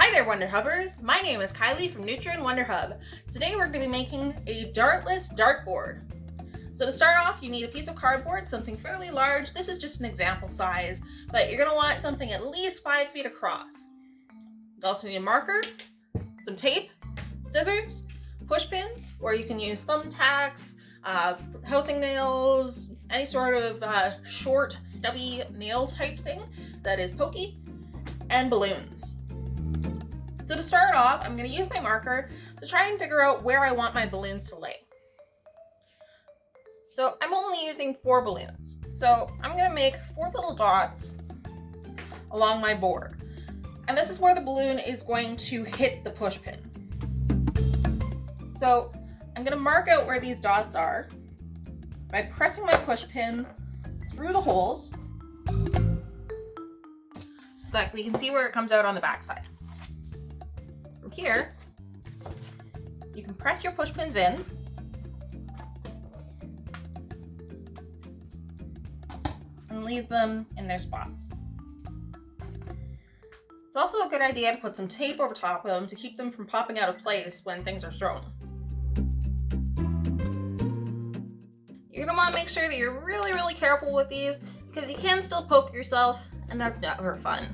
Hi there, Wonder Hubbers! My name is Kylie from Nutrien Wonder Hub. Today we're going to be making a dartless dartboard. So to start off, you need a piece of cardboard, something fairly large. This is just an example size, but you're going to want something at least 5 feet across. You also need a marker, some tape, scissors, push pins, or you can use thumbtacks, housing nails, any sort of short, stubby nail type thing that is pokey, and balloons. So to start off, I'm going to use my marker to try and figure out where I want my balloons to lay. So I'm only using 4 balloons. So I'm going to make 4 little dots along my board. And this is where the balloon is going to hit the push pin. So I'm going to mark out where these dots are by pressing my push pin through the holes so that we can see where it comes out on the back side. From here, you can press your push pins in and leave them in their spots. It's also a good idea to put some tape over top of them to keep them from popping out of place when things are thrown. You're going to want to make sure that you're really careful with these because you can still poke yourself, and that's never fun.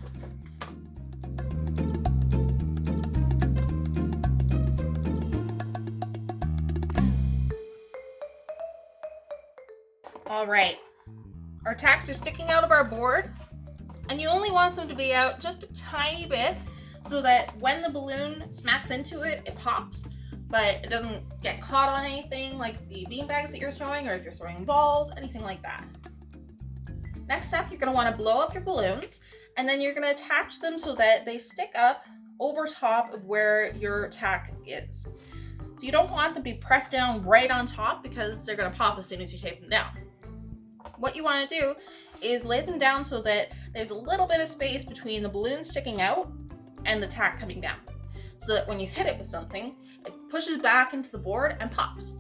Alright, our tacks are sticking out of our board, and you only want them to be out just a tiny bit so that when the balloon smacks into it, it pops, but it doesn't get caught on anything like the bean bags that you're throwing, or if you're throwing balls, anything like that. Next step, you're going to want to blow up your balloons, and then you're going to attach them so that they stick up over top of where your tack is. So you don't want them to be pressed down right on top because they're going to pop as soon as you tape them down. What you want to do is lay them down so that there's a little bit of space between the balloon sticking out and the tack coming down, so that when you hit it with something, it pushes back into the board and pops.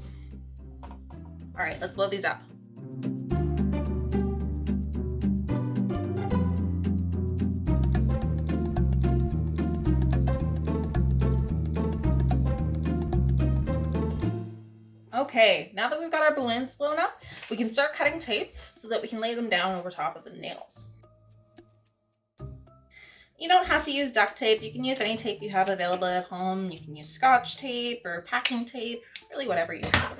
Alright, let's blow these up. Okay, now that we've got our balloons blown up, we can start cutting tape so that we can lay them down over top of the nails. You don't have to use duct tape. You can use any tape you have available at home. You can use Scotch tape or packing tape, really whatever you have.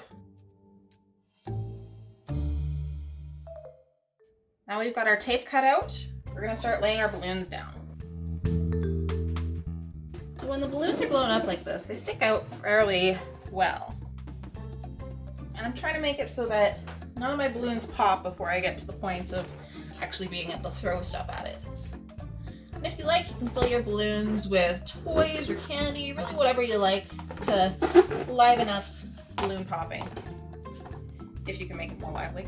Now we've got our tape cut out, we're going to start laying our balloons down. So when the balloons are blown up like this, they stick out fairly well. And I'm trying to make it so that none of my balloons pop before I get to the point of actually being able to throw stuff at it. And if you like, you can fill your balloons with toys or candy, really whatever you like to liven up balloon popping, if you can make it more lively.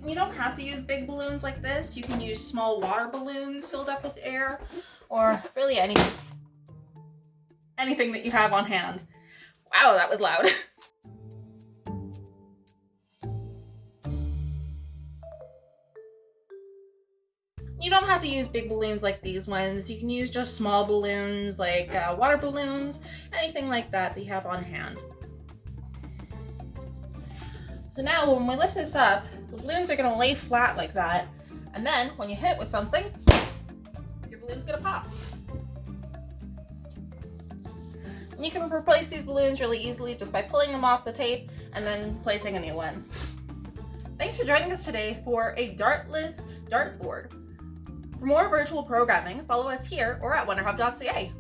You don't have to use big balloons like this. You can use small water balloons filled up with air, or really anything that you have on hand. Wow, that was loud. You don't have to use big balloons like these ones. You can use just small balloons like water balloons, anything like that you have on hand. So now when we lift this up, the balloons are going to lay flat like that, and then when you hit it with something, your balloon's going to pop. You can replace these balloons really easily just by pulling them off the tape and then placing a new one. Thanks for joining us today for a dartless dartboard. For more virtual programming, follow us here or at wonderhub.ca.